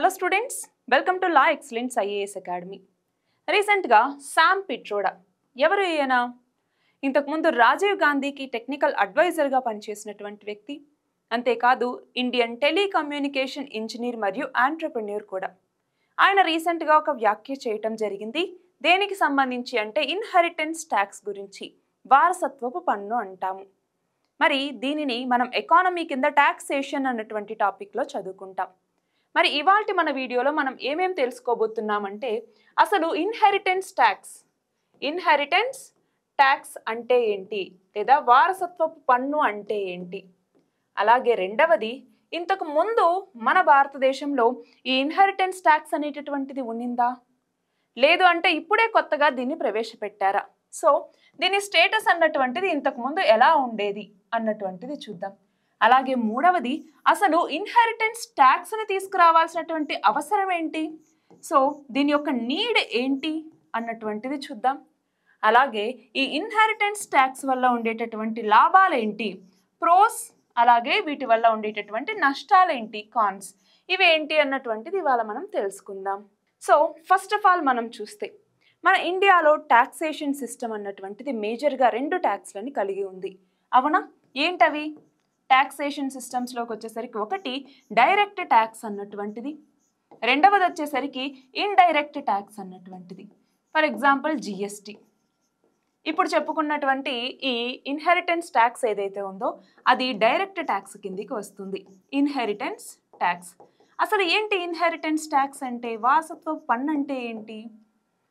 Hello students, welcome to law excellence IAS academy. రీసెంట్గా Sam Pitroda ఎవరు ఈయన? ఇంతకుముందు రాజీవ్ గాంధీకి టెక్నికల్ అడ్వైజర్గా పనిచేసినటువంటి వ్యక్తి. అంతేకాదు ఇండియన్ టెలికమ్యూనికేషన్ ఇంజనీర్ మరియు ఆంట్రప్రెన్యూర్ కూడా. ఆయన రీసెంట్గా ఒక వ్యాఖ్య చేయటం జరిగింది. దేనికి సంబంధించి అంటే ఇన్హెరిటెన్స్ ట్యాక్స్ గురించి, వారసత్వపు పన్ను అంటాము. మరి దీనిని మనం ఎకానమీ కింద టాక్సేషన్ అన్నటువంటి టాపిక్లో చదువుకుంటాం. మరి ఇవాల్టి మన వీడియోలో మనం ఏమేం తెలుసుకోబోతున్నామంటే అసలు ఇన్హెరిటెన్స్ ట్యాక్స్ అంటే ఏంటి, లేదా వారసత్వపు పన్ను అంటే ఏంటి. అలాగే రెండవది, ఇంతకు ముందు మన భారతదేశంలో ఈ ఇన్హెరిటెన్స్ ట్యాక్స్ అనేటటువంటిది ఉన్నిందా, లేదు అంటే ఇప్పుడే కొత్తగా దీన్ని ప్రవేశపెట్టారా? సో దీని స్టేటస్ అన్నటువంటిది ఇంతకు ముందు ఎలా ఉండేది అన్నటువంటిది చూద్దాం. అలాగే మూడవది, అసలు ఇన్హెరిటెన్స్ ట్యాక్స్ని తీసుకురావాల్సినటువంటి అవసరం ఏంటి, సో దీని యొక్క నీడ్ ఏంటి అన్నటువంటిది చూద్దాం. అలాగే ఈ ఇన్హెరిటెన్స్ ట్యాక్స్ వల్ల ఉండేటటువంటి లాభాలు ఏంటి, ప్రోస్, అలాగే వీటి వల్ల ఉండేటటువంటి నష్టాలు ఏంటి, కాన్స్, ఇవేంటి అన్నటువంటిది ఇవాళ మనం తెలుసుకుందాం. సో ఫస్ట్ ఆఫ్ ఆల్ మనం చూస్తే మన ఇండియాలో టాక్సేషన్ సిస్టమ్ అన్నటువంటిది మేజర్గా 2 ట్యాక్స్లని కలిగి ఉంది. అవునా? ఏంటవి? టాక్సేషన్ సిస్టమ్స్లోకి వచ్చేసరికి ఒకటి డైరెక్ట్ ట్యాక్స్ అన్నటువంటిది, రెండవది వచ్చేసరికి ఇండైరెక్ట్ ట్యాక్స్ అన్నటువంటిది. For example GST. ఇప్పుడు చెప్పుకున్నటువంటి ఈ ఇన్హెరిటెన్స్ ట్యాక్స్ ఏదైతే ఉందో అది డైరెక్ట్ ట్యాక్స్ కిందికి వస్తుంది. Inheritance tax. అసలు ఏంటి ఇన్హెరిటెన్స్ ట్యాక్స్ అంటే, వారసత్వ పన్ను అంటే ఏంటి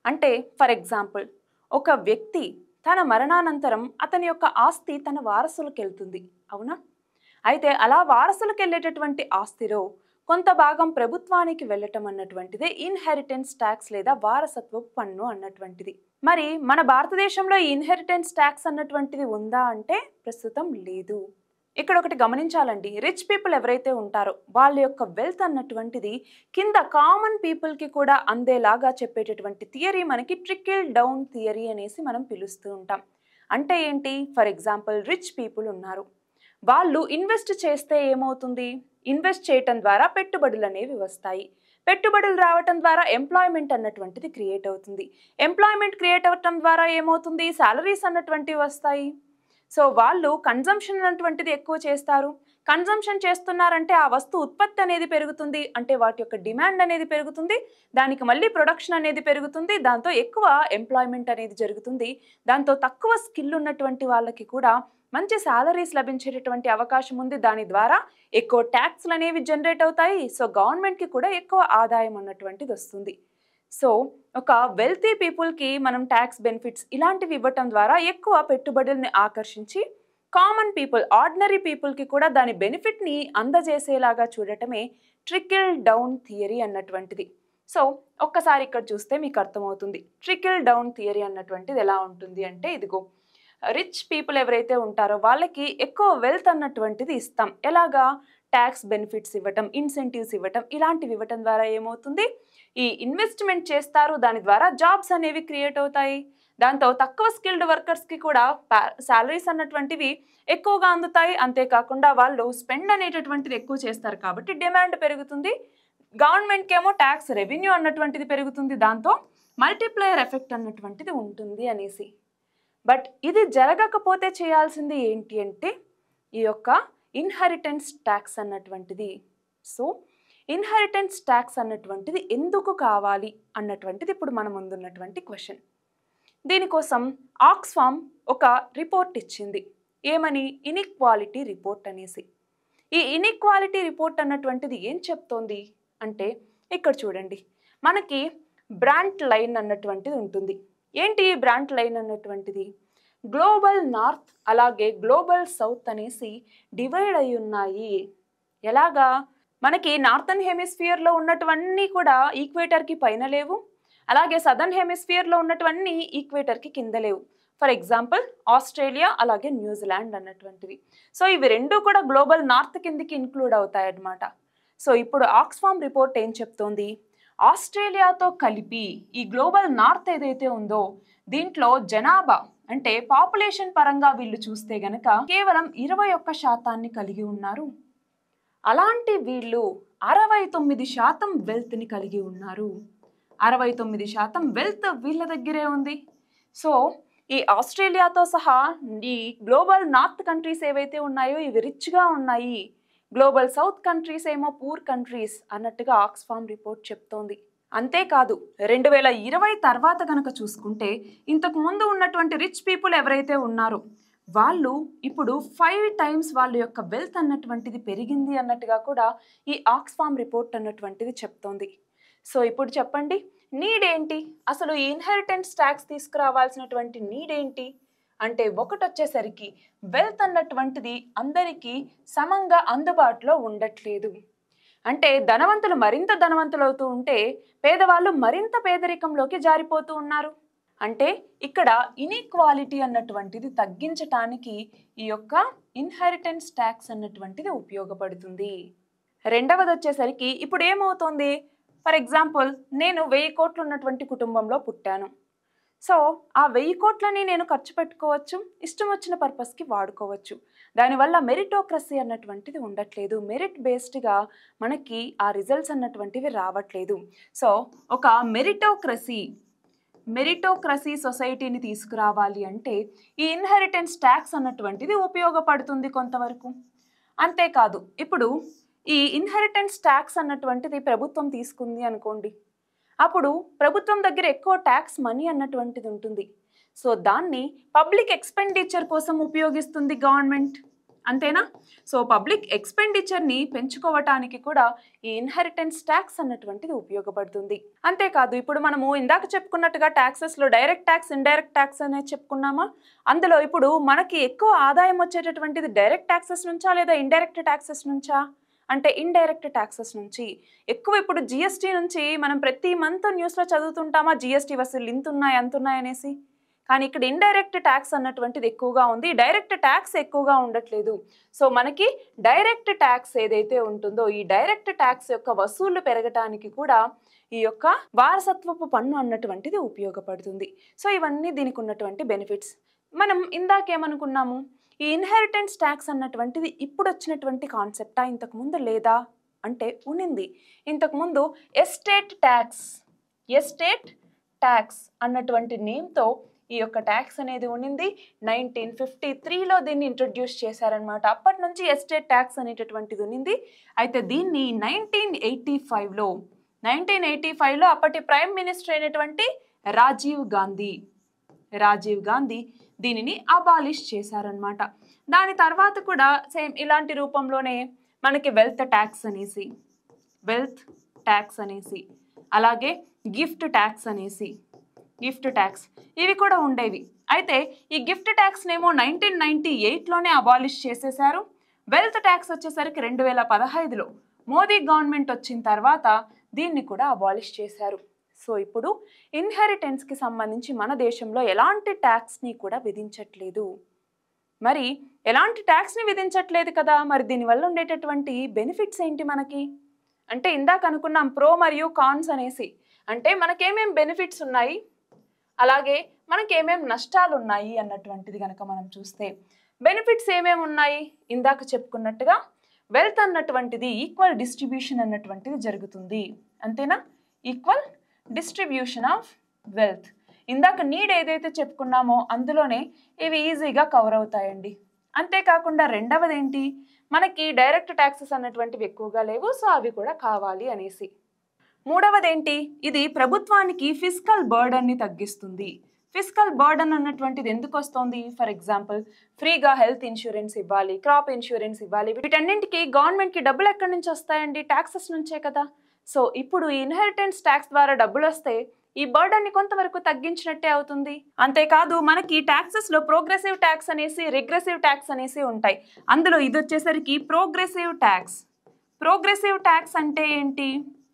అంటే, ఫర్ ఎగ్జాంపుల్ ఒక వ్యక్తి తన మరణానంతరం అతని యొక్క ఆస్తి తన వారసులకు వెళ్తుంది. అవునా? అయితే అలా వారసులకు వెళ్ళేటటువంటి ఆస్తిలో కొంత భాగం ప్రభుత్వానికి వెళ్ళటం అన్నటువంటిదే ఇన్హెరిటెన్స్ ట్యాక్స్ లేదా వారసత్వ పన్ను అన్నటువంటిది. మరి మన భారతదేశంలో ఈ ఇన్హెరిటెన్స్ ట్యాక్స్ అన్నటువంటిది ఉందా అంటే ప్రస్తుతం లేదు. ఇక్కడ ఒకటి గమనించాలండి, రిచ్ పీపుల్ ఎవరైతే ఉంటారో వాళ్ళ యొక్క వెల్త్ అన్నటువంటిది కింద కామన్ పీపుల్కి కూడా అందేలాగా చెప్పేటటువంటి థియరీ మనకి ట్రికిల్ డౌన్ థియరీ అనేసి మనం పిలుస్తూ ఉంటాం. అంటే ఏంటి? ఫర్ ఎగ్జాంపుల్ రిచ్ పీపుల్ ఉన్నారు, వాళ్ళు ఇన్వెస్ట్ చేస్తే ఏమవుతుంది, ఇన్వెస్ట్ చేయటం ద్వారా పెట్టుబడులు అనేవి వస్తాయి. పెట్టుబడులు రావటం ద్వారా ఎంప్లాయ్మెంట్ అన్నటువంటిది క్రియేట్ అవుతుంది. ఎంప్లాయ్మెంట్ క్రియేట్ అవ్వటం ద్వారా ఏమవుతుంది, సాలరీస్ అన్నటువంటివి వస్తాయి. సో వాళ్ళు కన్జంప్షన్ అన్నటువంటిది ఎక్కువ చేస్తారు. కన్జంప్షన్ చేస్తున్నారంటే ఆ వస్తువు ఉత్పత్తి అనేది పెరుగుతుంది, అంటే వాటి యొక్క డిమాండ్ అనేది పెరుగుతుంది, దానికి మళ్ళీ ప్రొడక్షన్ అనేది పెరుగుతుంది, దాంతో ఎక్కువ ఎంప్లాయ్మెంట్ అనేది జరుగుతుంది. దాంతో తక్కువ స్కిల్ ఉన్నటువంటి వాళ్ళకి కూడా మంచి సాలరీస్ లభించేటటువంటి అవకాశం ఉంది. దాని ద్వారా ఎక్కువ ట్యాక్స్లు అనేవి జనరేట్ అవుతాయి. సో గవర్నమెంట్కి కూడా ఎక్కువ ఆదాయం అన్నటువంటిది వస్తుంది. సో ఒక వెల్తీ పీపుల్కి మనం ట్యాక్స్ బెనిఫిట్స్ ఇలాంటివి ఇవ్వటం ద్వారా ఎక్కువ పెట్టుబడుల్ని ఆకర్షించి కామన్ పీపుల్, ఆర్డినరీ పీపుల్కి కూడా దాని బెనిఫిట్ని అందజేసేలాగా చూడటమే ట్రికిల్ డౌన్ థియరీ అన్నటువంటిది. సో ఒక్కసారి ఇక్కడ చూస్తే మీకు అర్థమవుతుంది ట్రికిల్ డౌన్ థియరీ అన్నటువంటిది ఎలా ఉంటుంది అంటే, ఇదిగో రిచ్ పీపుల్ ఎవరైతే ఉంటారో వాళ్ళకి ఎక్కువ వెల్త్ అన్నటువంటిది ఇస్తాం. ఎలాగా? ట్యాక్స్ బెనిఫిట్స్ ఇవ్వటం, ఇన్సెంటివ్స్ ఇవ్వటం, ఇలాంటివి ఇవ్వటం ద్వారా ఏమవుతుంది, ఈ ఇన్వెస్ట్మెంట్ చేస్తారు, దాని ద్వారా జాబ్స్ అనేవి క్రియేట్ అవుతాయి. దాంతో తక్కువ స్కిల్డ్ వర్కర్స్కి కూడా సాలరీస్ అన్నటువంటివి ఎక్కువగా అందుతాయి. అంతేకాకుండా వాళ్ళు స్పెండ్ అనేటటువంటిది ఎక్కువ చేస్తారు కాబట్టి డిమాండ్ పెరుగుతుంది. గవర్నమెంట్కి ఏమో ట్యాక్స్ రెవెన్యూ అన్నటువంటిది పెరుగుతుంది. దాంతో మల్టిప్లయర్ ఎఫెక్ట్ అన్నటువంటిది ఉంటుంది అనేసి. బట్ ఇది జరగకపోతే చేయాల్సింది ఏంటి అంటే ఈ యొక్క ఇన్హెరిటెన్స్ ట్యాక్స్ అన్నటువంటిది. సో ఇన్హెరిటెన్స్ ట్యాక్స్ అన్నటువంటిది ఎందుకు కావాలి అన్నటువంటిది ఇప్పుడు మన ముందున్నటువంటి క్వశ్చన్. దీనికోసం ఆక్స్ఫామ్ ఒక రిపోర్ట్ ఇచ్చింది. ఏమని? ఇన్ఈక్వాలిటీ రిపోర్ట్ అనేసి. ఈ ఇన్ఈక్వాలిటీ రిపోర్ట్ అన్నటువంటిది ఏం చెప్తోంది అంటే, ఇక్కడ చూడండి, మనకి బ్రాంట్ లైన్ అన్నటువంటిది ఉంటుంది. ఏంటి ఈ బ్రాంట్ లైన్ అన్నటువంటిది? గ్లోబల్ నార్త్ అలాగే గ్లోబల్ సౌత్ అనేసి డివైడ్ అయి ఉన్నాయి. ఎలాగా? మనకి నార్థన్ హెమిస్ఫియర్లో ఉన్నటువన్నీ కూడా ఈక్వేటర్కి పైన లేవు, అలాగే సదర్న్ హెమిస్ఫియర్లో ఉన్నటువన్నీ ఈక్వేటర్కి కింద లేవు. ఫర్ ఎగ్జాంపుల్ ఆస్ట్రేలియా అలాగే న్యూజిలాండ్ అన్నటువంటివి. సో ఇవి రెండు కూడా గ్లోబల్ నార్త్ కిందికి ఇంక్లూడ్ అవుతాయి అన్నమాట. సో ఇప్పుడు ఆక్స్ఫామ్ రిపోర్ట్ ఏం చెప్తోంది, ఆస్ట్రేలియాతో కలిపి ఈ గ్లోబల్ నార్త్ ఏదైతే ఉందో దీంట్లో జనాభా అంటే పాపులేషన్ పరంగా వీళ్ళు చూస్తే గనక కేవలం 21% కలిగి ఉన్నారు. అలాంటి వీళ్ళు 69% వెల్త్ని కలిగి ఉన్నారు. 69% వెల్త్ వీళ్ళ దగ్గరే ఉంది. సో ఈ ఆస్ట్రేలియాతో సహా ఈ గ్లోబల్ నార్త్ కంట్రీస్ ఏవైతే ఉన్నాయో ఇవి రిచ్గా ఉన్నాయి, గ్లోబల్ సౌత్ కంట్రీస్ ఏమో పూర్ కంట్రీస్ అన్నట్టుగా ఆక్స్ఫామ్ రిపోర్ట్ చెప్తోంది. అంతేకాదు 2020 తర్వాత కనుక చూసుకుంటే ఇంతకు ముందు ఉన్నటువంటి రిచ్ పీపుల్ ఎవరైతే ఉన్నారో వాళ్ళు ఇప్పుడు 5 టైమ్స్ వాళ్ళ యొక్క వెల్త్ అన్నటువంటిది పెరిగింది అన్నట్టుగా కూడా ఈ ఆక్స్ఫామ్ రిపోర్ట్ అన్నటువంటిది చెప్తోంది. సో ఇప్పుడు చెప్పండి, నీడ్ ఏంటి? అసలు ఈ ఇన్హెరిటెన్స్ ట్యాక్స్ తీసుకురావాల్సినటువంటి నీడ్ ఏంటి అంటే ఒకటి వచ్చేసరికి వెల్త్ అన్నటువంటిది అందరికీ సమంగా అందుబాటులో ఉండట్లేదు. అంటే ధనవంతులు మరింత ధనవంతులు అవుతూ ఉంటే పేదవాళ్ళు మరింత పేదరికంలోకి జారిపోతూ ఉన్నారు. అంటే ఇక్కడ ఇన్ఈక్వాలిటీ అన్నటువంటిది తగ్గించటానికి ఈ యొక్క ఇన్హెరిటెన్స్ ట్యాక్స్ అన్నటువంటిది ఉపయోగపడుతుంది. రెండవది వచ్చేసరికి ఇప్పుడు ఏమవుతుంది, ఫర్ ఎగ్జాంపుల్ నేను 1000 కోట్లు ఉన్నటువంటి కుటుంబంలో పుట్టాను. సో ఆ 1000 కోట్లని నేను ఖర్చు పెట్టుకోవచ్చు, ఇష్టం వచ్చిన పర్పస్కి వాడుకోవచ్చు. దానివల్ల మెరిటోక్రసీ అన్నటువంటిది ఉండట్లేదు, మెరిట్ బేస్డ్గా మనకి ఆ రిజల్ట్స్ అన్నటువంటివి రావట్లేదు. సో ఒక మెరిటోక్రసీ సొసైటీని తీసుకురావాలి అంటే ఈ ఇన్హెరిటెన్స్ ట్యాక్స్ అన్నటువంటిది ఉపయోగపడుతుంది కొంతవరకు. అంతేకాదు ఇప్పుడు ఈ ఇన్హెరిటెన్స్ ట్యాక్స్ అన్నటువంటిది ప్రభుత్వం తీసుకుంది అనుకోండి, అప్పుడు ప్రభుత్వం దగ్గర ఎక్కువ ట్యాక్స్ మనీ అన్నటువంటిది ఉంటుంది. సో దాన్ని పబ్లిక్ ఎక్స్పెండిచర్ కోసం ఉపయోగిస్తుంది గవర్నమెంట్, అంతేనా? సో పబ్లిక్ ఎక్స్పెండిచర్ని పెంచుకోవటానికి కూడా ఈ ఇన్హెరిటెన్స్ ట్యాక్స్ అన్నటువంటిది ఉపయోగపడుతుంది. అంతేకాదు ఇప్పుడు మనము ఇందాక చెప్పుకున్నట్టుగా ట్యాక్సెస్లో డైరెక్ట్ ట్యాక్స్, ఇండైరెక్ట్ ట్యాక్స్ అనేది చెప్పుకున్నామా? అందులో ఇప్పుడు మనకి ఎక్కువ ఆదాయం వచ్చేటటువంటిది డైరెక్ట్ ట్యాక్సెస్ నుంచా లేదా ఇండైరెక్ట్ ట్యాక్సెస్ నుంచా? అంటే ఇండైరెక్ట్ ట్యాక్సెస్ నుంచి ఎక్కువ. ఇప్పుడు జిఎస్టీ నుంచి మనం ప్రతి మంత్ న్యూస్లో చదువుతుంటామా జిఎస్టీ వసూలు ఇంత ఉన్నాయి అంత ఉన్నాయి అనేసి. కానీ ఇక్కడ ఇండైరెక్ట్ ట్యాక్స్ అన్నటువంటిది ఎక్కువగా ఉంది, డైరెక్ట్ ట్యాక్స్ ఎక్కువగా ఉండట్లేదు. సో మనకి డైరెక్ట్ ట్యాక్స్ ఏదైతే ఉంటుందో ఈ డైరెక్ట్ ట్యాక్స్ యొక్క వసూళ్లు పెరగటానికి కూడా ఈ యొక్క వారసత్వపు పన్ను అన్నటువంటిది ఉపయోగపడుతుంది. సో ఇవన్నీ దీనికి ఉన్నటువంటి బెనిఫిట్స్. మనం ఇందాకేమనుకున్నాము, ఈ ఇన్హెరిటెన్స్ ట్యాక్స్ అన్నటువంటిది ఇప్పుడు వచ్చినటువంటి కాన్సెప్టా, ఇంతకుముందు లేదా అంటే ఉన్నింది. ఇంతకుముందు ఎస్టేట్ ట్యాక్స్ అన్నటువంటి నేమ్తో ఈ యొక్క ట్యాక్స్ అనేది ఉన్నింది. 1953లో దీన్ని ఇంట్రొడ్యూస్ చేశారనమాట. అప్పటి నుంచి ఎస్టేట్ ట్యాక్స్ అనేటటువంటిది ఉన్నింది. అయితే దీన్ని 1985లో అప్పటి ప్రైమ్ మినిస్టర్ అయినటువంటి రాజీవ్ గాంధీ దీనిని అబాలిష్ చేశారనమాట. దాని తర్వాత కూడా సేమ్ ఇలాంటి రూపంలోనే మనకి వెల్త్ ట్యాక్స్ అనేసి అలాగే గిఫ్ట్ ట్యాక్స్ ఇవి కూడా ఉండేవి. అయితే ఈ గిఫ్ట్ ట్యాక్స్నేమో 1998లోనే అబాలిష్ చేసేశారు. వెల్త్ ట్యాక్స్ వచ్చేసరికి 2015లో మోదీ గవర్నమెంట్ వచ్చిన తర్వాత దీన్ని కూడా అబాలిష్ చేశారు. సో ఇప్పుడు ఇన్హెరిటెన్స్కి సంబంధించి మన దేశంలో ఎలాంటి ట్యాక్స్ని కూడా విధించట్లేదు. మరి ఎలాంటి ట్యాక్స్ని విధించట్లేదు కదా, మరి దీనివల్ల ఉండేటటువంటి బెనిఫిట్స్ ఏంటి మనకి అంటే ఇందాక అనుకున్నాం ప్రో మరియు కాన్స్ అనేసి. అంటే మనకేమేం బెనిఫిట్స్ ఉన్నాయి అలాగే మనకేమేం నష్టాలు ఉన్నాయి అన్నటువంటిది కనుక మనం చూస్తే బెనిఫిట్స్ ఏమేమి ఉన్నాయి, ఇందాక చెప్పుకున్నట్టుగా వెల్త్ అన్నటువంటిది ఈక్వల్ డిస్ట్రిబ్యూషన్ అన్నటువంటిది జరుగుతుంది, అంతేనా? Equal distribution of wealth. ఇందాక నీడ్ ఏదైతే చెప్పుకున్నామో అందులోనే ఇవి ఈజీగా కవర్ అవుతాయండి. అంతేకాకుండా రెండవది ఏంటి, మనకి డైరెక్ట్ ట్యాక్సెస్ అన్నటువంటివి ఎక్కువగా లేవు, సో అవి కూడా కావాలి అనేసి. మూడవది ఏంటి, ఇది ప్రభుత్వానికి ఫిస్కల్ బర్డన్ని తగ్గిస్తుంది. ఫిస్కల్ బర్డన్ అన్నటువంటిది ఎందుకు వస్తుంది, ఫర్ ఎగ్జాంపుల్ ఫ్రీగా హెల్త్ ఇన్సూరెన్స్ ఇవ్వాలి, క్రాప్ ఇన్సూరెన్స్ ఇవ్వాలి, వీటన్నింటికి గవర్నమెంట్కి డబ్బులు ఎక్కడి నుంచి వస్తాయండి, ట్యాక్సెస్ నుంచే కదా. సో ఇప్పుడు ఈ ఇన్హెరిటెన్స్ ట్యాక్స్ ద్వారా డబ్బులు వస్తే ఈ బర్డన్ని కొంతవరకు తగ్గించినట్టే అవుతుంది. అంతేకాదు మనకి ట్యాక్సెస్లో ప్రోగ్రెసివ్ ట్యాక్స్ అనేసి రిగ్రెసివ్ ట్యాక్స్ అనేసి ఉంటాయి. అందులో ఇది వచ్చేసరికి ప్రోగ్రెసివ్ ట్యాక్స్ అంటే ఏంటి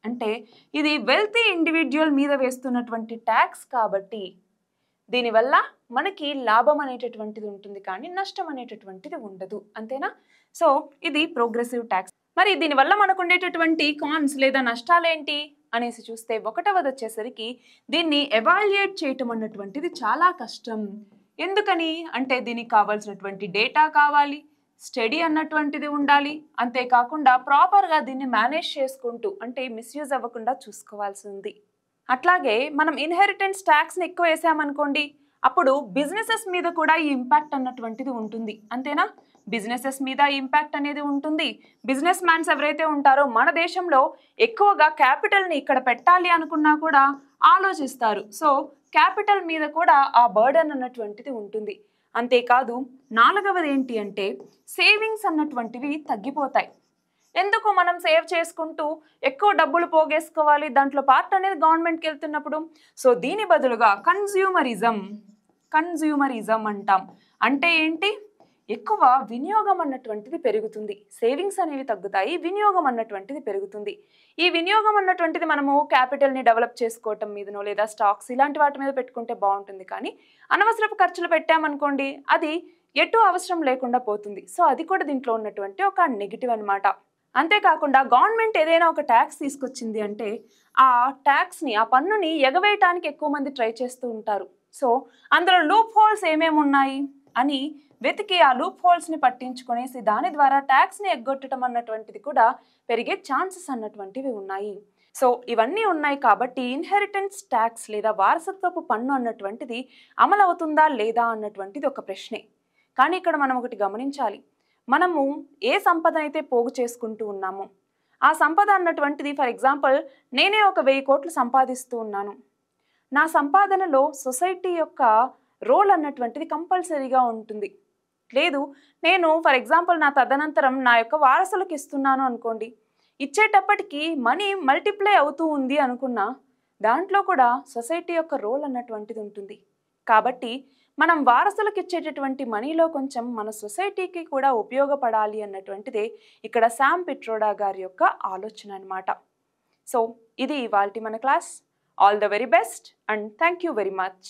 అంటే ఇది వెల్తీ ఇండివిజువల్ మీద వేస్తున్నటువంటి ట్యాక్స్ కాబట్టి దీనివల్ల మనకి లాభం అనేటటువంటిది ఉంటుంది కానీ నష్టం అనేటటువంటిది ఉండదు, అంతేనా? సో ఇది ప్రోగ్రెసివ్ ట్యాక్స్. మరి దీనివల్ల మనకు ఉండేటటువంటి కాన్స్ లేదా నష్టాలు ఏంటి అనేసి చూస్తే ఒకటవది వచ్చేసరికి దీన్ని ఎవాల్యుయేట్ చేయటం అన్నటువంటిది చాలా కష్టం. ఎందుకని అంటే దీనికి కావాల్సినటువంటి డేటా కావాలి, స్టడీ అన్నటువంటిది ఉండాలి. అంతేకాకుండా ప్రాపర్గా దీన్ని మేనేజ్ చేసుకుంటూ అంటే మిస్యూజ్ అవ్వకుండా చూసుకోవాల్సి ఉంది. అట్లాగే మనం ఇన్హెరిటెన్స్ ట్యాక్స్ని ఎక్కువ వేసామనుకోండి, అప్పుడు బిజినెసెస్ మీద కూడా ఈ ఇంపాక్ట్ అన్నటువంటిది ఉంటుంది. అంతేనా? బిజినెసెస్ మీద ఇంపాక్ట్ అనేది ఉంటుంది. బిజినెస్ మ్యాన్స్ ఎవరైతే ఉంటారో మన దేశంలో ఎక్కువగా క్యాపిటల్ని ఇక్కడ పెట్టాలి అనుకున్నా కూడా ఆలోచిస్తారు. సో క్యాపిటల్ మీద కూడా ఆ బర్డన్ అన్నటువంటిది ఉంటుంది. అంతేకాదు నాలుగవది ఏంటి అంటే సేవింగ్స్ అన్నటువంటివి తగ్గిపోతాయి. ఎందుకు మనం సేవ్ చేసుకుంటూ ఎక్కువ డబ్బులు పోగేసుకోవాలి, దాంట్లో పార్ట్ అనేది గవర్నమెంట్కి వెళ్తున్నప్పుడు. సో దీని బదులుగా కన్జ్యూమరిజం అంటాం. అంటే ఏంటి? ఎక్కువ వినియోగం అన్నటువంటిది పెరుగుతుంది. సేవింగ్స్ అనేవి తగ్గుతాయి, వినియోగం అన్నటువంటిది పెరుగుతుంది. ఈ వినియోగం అన్నటువంటిది మనము క్యాపిటల్ని డెవలప్ చేసుకోవటం మీదనో లేదా స్టాక్స్ ఇలాంటి వాటి మీద పెట్టుకుంటే బాగుంటుంది. కానీ అనవసరపు ఖర్చులు పెట్టామనుకోండి, అది ఎటు అవసరం లేకుండా పోతుంది. సో అది కూడా దీంట్లో ఉన్నటువంటి ఒక నెగిటివ్ అనమాట. అంతేకాకుండా గవర్నమెంట్ ఏదైనా ఒక ట్యాక్స్ తీసుకొచ్చింది అంటే ఆ ట్యాక్స్ని, ఆ పన్నుని ఎగవేయటానికి ఎక్కువ మంది ట్రై చేస్తూ ఉంటారు. సో అందులో లూప్ హోల్స్ ఏమేమి ఉన్నాయి అని వెతికి ఆ లూప్ హోల్స్ని పట్టించుకునేసి దాని ద్వారా ట్యాక్స్ని ఎగ్గొట్టడం అన్నటువంటిది కూడా పెరిగే ఛాన్సెస్ అన్నటువంటివి ఉన్నాయి. సో ఇవన్నీ ఉన్నాయి కాబట్టి ఇన్హెరిటెన్స్ ట్యాక్స్ లేదా వారసత్వపు పన్ను అన్నటువంటిది అమలవుతుందా లేదా అన్నటువంటిది ఒక ప్రశ్నే. కానీ ఇక్కడ మనం ఒకటి గమనించాలి. మనము ఏ సంపదనైతే పోగు చేసుకుంటూ ఉన్నామో ఆ సంపద అన్నటువంటిది, ఫర్ ఎగ్జాంపుల్ నేనే ఒక 1000 కోట్లు సంపాదిస్తూ ఉన్నాను. నా సంపాదనలో సొసైటీ యొక్క రోల్ అన్నటువంటిది కంపల్సరీగా ఉంటుంది. లేదు నేను ఫర్ ఎగ్జాంపుల్ నా తదనంతరం నా యొక్క వారసులకు ఇస్తున్నాను అనుకోండి, ఇచ్చేటప్పటికి మనీ మల్టిప్లై అవుతూ ఉంది అనుకున్నా దాంట్లో కూడా సొసైటీ యొక్క రోల్ అన్నటువంటిది ఉంటుంది. కాబట్టి మనం వారసులకు ఇచ్చేటటువంటి మనీలో కొంచెం మన సొసైటీకి కూడా ఉపయోగపడాలి అన్నటువంటిదే ఇక్కడ శామ్ పిట్రోడా గారి యొక్క ఆలోచన అన్నమాట. సో ఇది ఇవాల్టి మన class. All the very best and thank you very much.